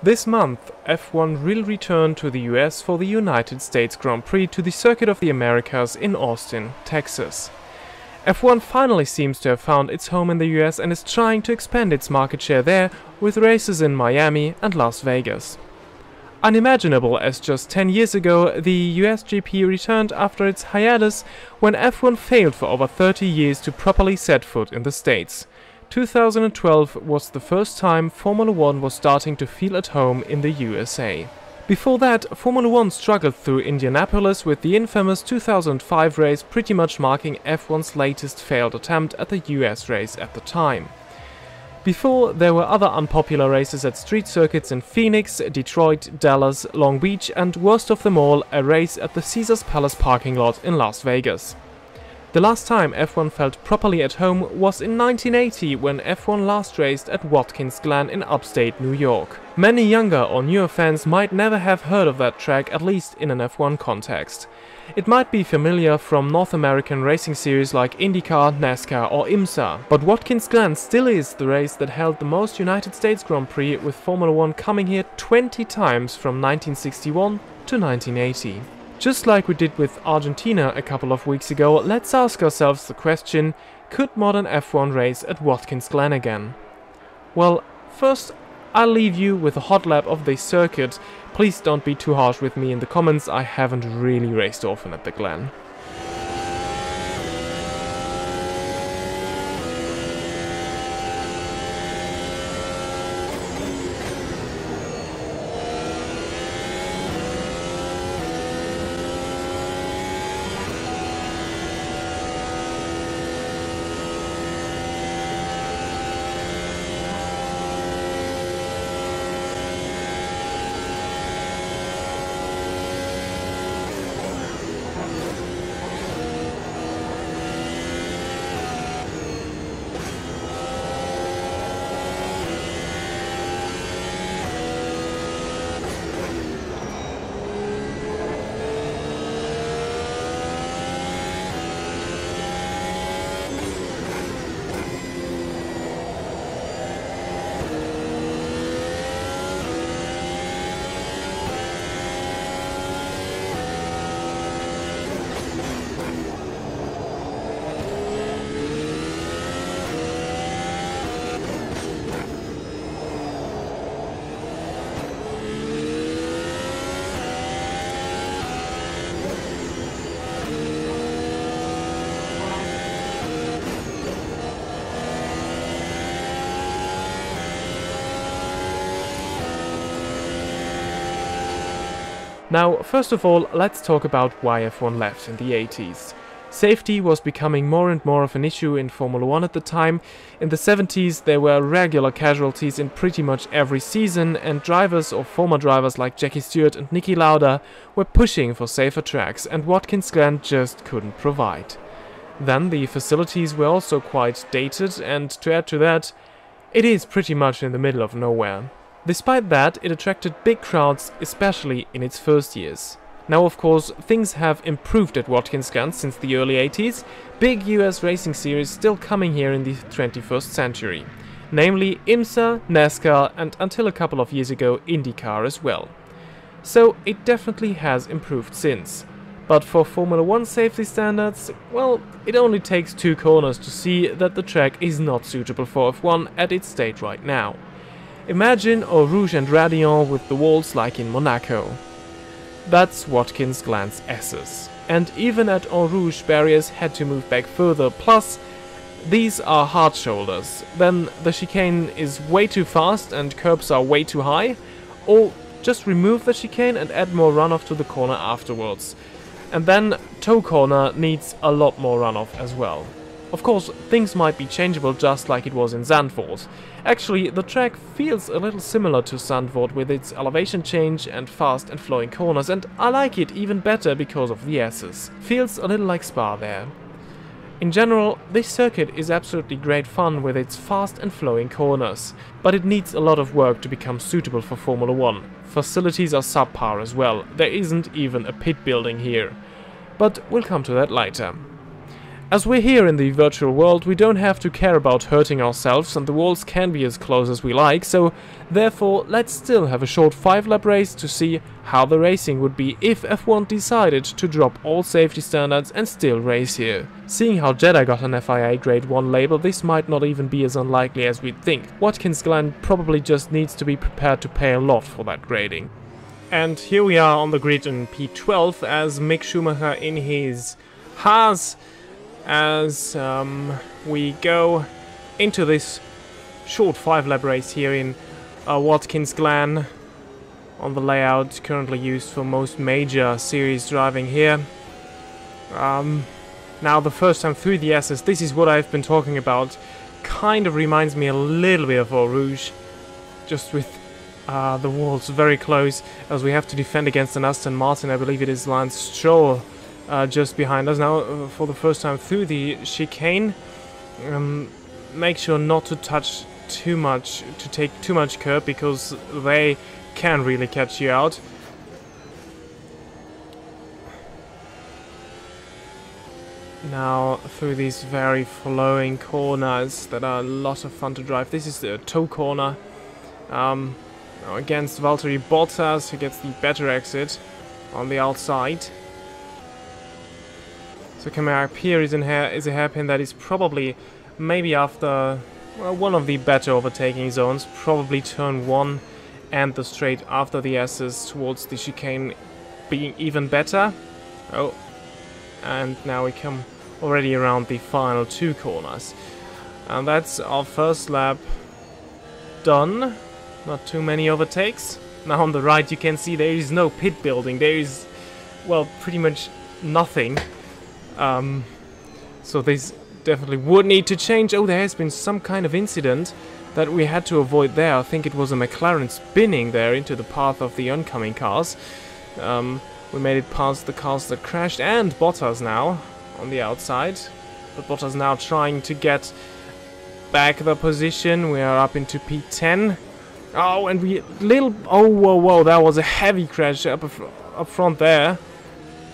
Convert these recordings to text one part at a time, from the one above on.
This month, F1 will return to the US for the United States Grand Prix to the Circuit of the Americas in Austin, Texas. F1 finally seems to have found its home in the US and is trying to expand its market share there with races in Miami and Las Vegas. Unimaginable as just 10 years ago, the US GP returned after its hiatus when F1 failed for over 30 years to properly set foot in the States. 2012 was the first time Formula 1 was starting to feel at home in the USA. Before that, Formula 1 struggled through Indianapolis with the infamous 2005 race pretty much marking F1's latest failed attempt at the US race at the time. Before, there were other unpopular races at street circuits in Phoenix, Detroit, Dallas, Long Beach and worst of them all, a race at the Caesars Palace parking lot in Las Vegas. The last time F1 felt properly at home was in 1980 when F1 last raced at Watkins Glen in upstate New York. Many younger or newer fans might never have heard of that track, at least in an F1 context. It might be familiar from North American racing series like IndyCar, NASCAR or IMSA, but Watkins Glen still is the race that held the most United States Grand Prix, with Formula 1 coming here 20 times from 1961 to 1980. Just like we did with Argentina a couple of weeks ago, let's ask ourselves the question, could modern F1 race at Watkins Glen again? Well, first I'll leave you with a hot lap of this circuit. Please don't be too harsh with me in the comments, I haven't really raced often at the Glen. Now, first of all, let's talk about why F1 left in the 80s. Safety was becoming more and more of an issue in Formula 1 at the time. In the 70s there were regular casualties in pretty much every season, and drivers or former drivers like Jackie Stewart and Niki Lauda were pushing for safer tracks, and Watkins Glen just couldn't provide. Then the facilities were also quite dated, and to add to that, it is pretty much in the middle of nowhere. Despite that, it attracted big crowds, especially in its first years. Now, of course, things have improved at Watkins Glen since the early 80s, big US racing series still coming here in the 21st century. Namely IMSA, NASCAR and until a couple of years ago IndyCar as well. So it definitely has improved since. But for Formula 1 safety standards, well, it only takes 2 corners to see that the track is not suitable for F1 at its state right now. Imagine Eau Rouge and Raidillon with the walls like in Monaco. That's Watkins Glen's S's. And even at Eau Rouge, barriers had to move back further, plus these are hard shoulders. Then the chicane is way too fast and curbs are way too high, or just remove the chicane and add more runoff to the corner afterwards. And then toe corner needs a lot more runoff as well. Of course, things might be changeable just like it was in Zandvoort. Actually, the track feels a little similar to Zandvoort with its elevation change and fast and flowing corners, and I like it even better because of the S's. Feels a little like Spa there. In general, this circuit is absolutely great fun with its fast and flowing corners, but it needs a lot of work to become suitable for Formula 1. Facilities are subpar as well, there isn't even a pit building here. But we'll come to that later. As we're here in the virtual world, we don't have to care about hurting ourselves, and the walls can be as close as we like, so therefore let's still have a short 5-lap race to see how the racing would be if F1 decided to drop all safety standards and still race here. Seeing how Jeddah got an FIA Grade 1 label, this might not even be as unlikely as we'd think. Watkins Glen probably just needs to be prepared to pay a lot for that grading. And here we are on the grid in P12 as Mick Schumacher in his Haas, as we go into this short 5-lap race here in Watkins Glen on the layout currently used for most major series driving here. Now the first time through the S's, this is what I've been talking about. Kind of reminds me a little bit of Eau Rouge, just with the walls very close, as we have to defend against an Aston Martin. I believe it is Lance Stroll just behind us. Now for the first time through the chicane, make sure not to touch too much, to take too much curb, because they can really catch you out. Now through these very flowing corners that are a lot of fun to drive. This is the toe corner. Now against Valtteri Bottas, who gets the better exit on the outside. So coming up here is a hairpin that is probably maybe after one of the better overtaking zones, probably turn 1 and the straight after the S's towards the chicane being even better. Oh, and now we come already around the final 2 corners. And that's our first lap done. Not too many overtakes. Now on the right you can see there is no pit building. There is, well, pretty much nothing. So this definitely would need to change. Oh, there has been some kind of incident that we had to avoid there. I think it was a McLaren spinning there into the path of the oncoming cars. We made it past the cars that crashed, and Bottas now on the outside. But Bottas now trying to get back the position. We are up into P10. Oh, and oh, whoa, that was a heavy crash up front there.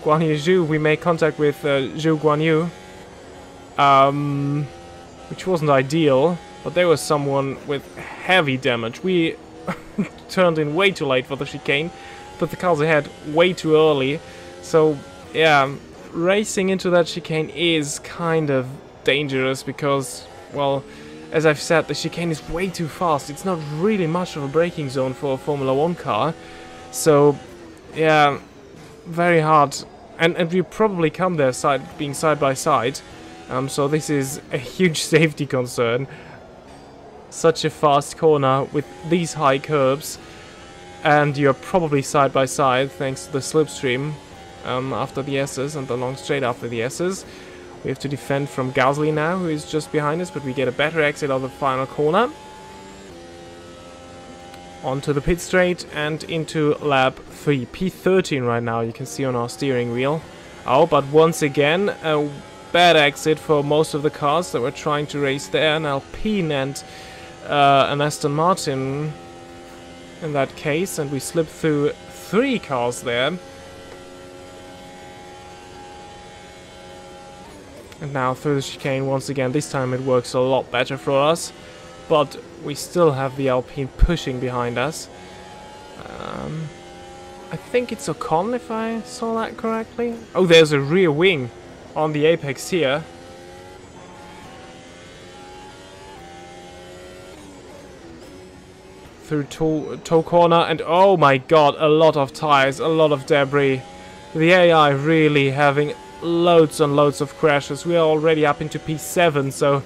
Guan Yu Zhu, we made contact with Zhu Guan Yu, which wasn't ideal, but there was someone with heavy damage. We turned in way too late for the chicane, put the cars ahead way too early, so yeah, racing into that chicane is kind of dangerous because, well, as I've said, the chicane is way too fast. It's not really much of a braking zone for a Formula 1 car, so yeah, very hard. And we probably come there being side by side, so this is a huge safety concern. Such a fast corner with these high curbs, and you're probably side by side thanks to the slipstream after the S's and the long straight after the S's. We have to defend from Gasly now, who is just behind us, but we get a better exit of the final corner. Onto the pit straight and into lap 3. P13 right now, you can see on our steering wheel. Oh, but once again, a bad exit for most of the cars that were trying to race there. An Alpine and an Aston Martin in that case, and we slipped through 3 cars there. And now through the chicane once again. This time it works a lot better for us, but we still have the Alpine pushing behind us. I think it's Ocon, if I saw that correctly. Oh, there's a rear wing on the apex here. Through toe corner, and oh my god, a lot of tires, a lot of debris. The AI really having loads and loads of crashes. We are already up into P7, so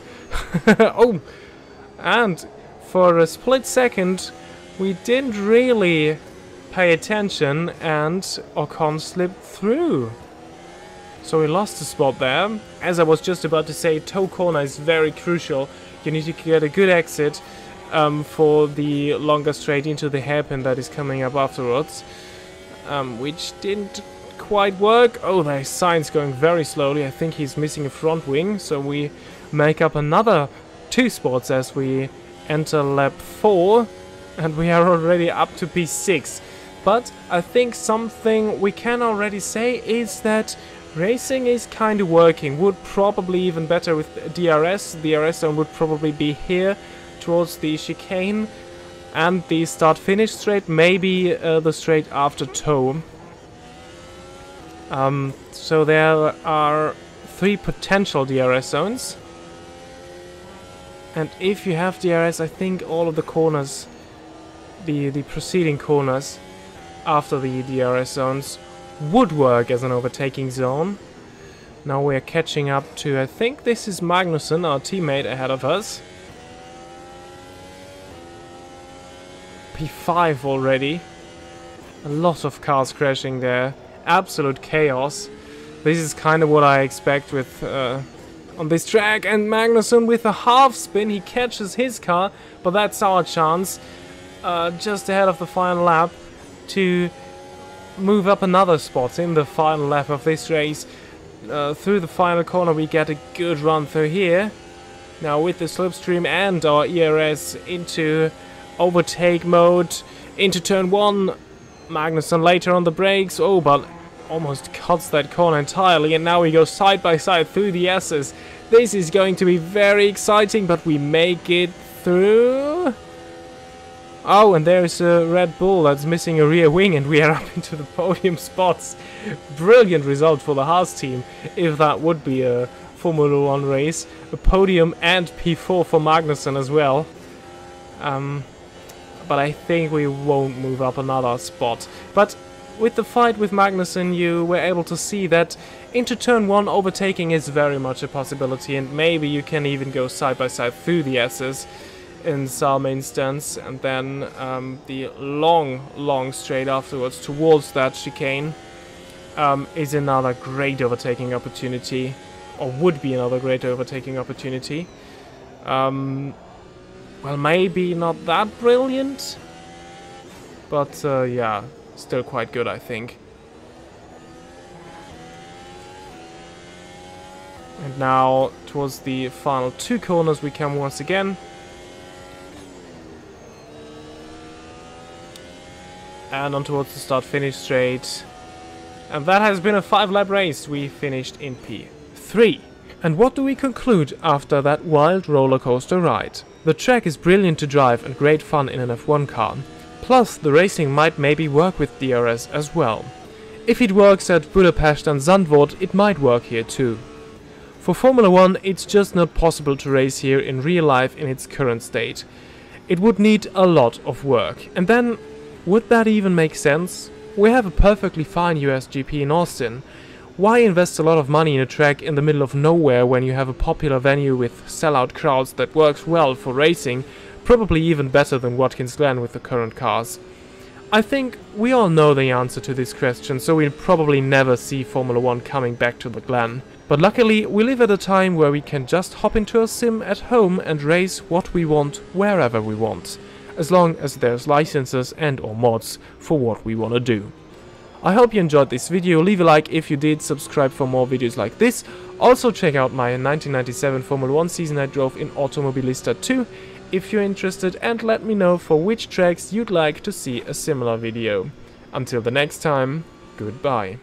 oh, and for a split second we didn't really pay attention and Ocon slipped through, so we lost a spot there. As I was just about to say, toe corner is very crucial. You need to get a good exit for the longer straight into the hairpin that is coming up afterwards, which didn't quite work. Oh, there's Sainz going very slowly. I think he's missing a front wing, so we make up another 2 spots as we enter lap 4, and we are already up to P6. But I think something we can already say is that Racing is kind of working. Would probably even better with DRS. The DRS zone would probably be here towards the chicane. And the start-finish straight, maybe the straight after toe. So there are 3 potential DRS zones. And if you have DRS, I think all of the corners, the preceding corners after the DRS zones would work as an overtaking zone. Now we're catching up to, I think this is Magnussen, our teammate ahead of us. P5 already. A lot of cars crashing there. Absolute chaos. This is kind of what I expect with on this track. And Magnussen with a half spin, he catches his car, but that's our chance just ahead of the final lap to move up another spot in the final lap of this race. Through the final corner we get a good run through here. Now with the slipstream and our ERS into overtake mode, into turn 1. Magnussen later on the brakes. Oh, but almost cuts that corner entirely, and now we go side by side through the S's. This is going to be very exciting, but we make it through. Oh, and there's a Red Bull that's missing a rear wing, and we are up into the podium spots. Brilliant result for the Haas team, if that would be a Formula 1 race. A podium and P4 for Magnussen as well. But I think we won't move up another spot. But with the fight with Magnussen, you were able to see that into turn 1 overtaking is very much a possibility, and maybe you can even go side by side through the S's in some instance, and then the long straight afterwards towards that chicane is another great overtaking opportunity, or would be another great overtaking opportunity. Well, maybe not that brilliant, but yeah, still quite good, I think. And now, towards the final 2 corners we come once again. And on towards the start-finish straight. And that has been a 5-lap race. We finished in P3. And what do we conclude after that wild roller coaster ride? The track is brilliant to drive and great fun in an F1 car. Plus, the racing might maybe work with DRS as well. If it works at Budapest and Zandvoort, it might work here too. For Formula 1, it's just not possible to race here in real life in its current state. It would need a lot of work. And then, would that even make sense? We have a perfectly fine US GP in Austin. Why invest a lot of money in a track in the middle of nowhere when you have a popular venue with sellout crowds that works well for racing, probably even better than Watkins Glen with the current cars? I think we all know the answer to this question, so we'll probably never see Formula 1 coming back to the Glen. But luckily, we live at a time where we can just hop into a sim at home and race what we want wherever we want, as long as there's licenses and or mods for what we want to do. I hope you enjoyed this video. Leave a like if you did, subscribe for more videos like this. Also check out my 1997 Formula 1 season I drove in Automobilista 2 if you're interested, and let me know for which tracks you'd like to see a similar video. Until the next time, goodbye.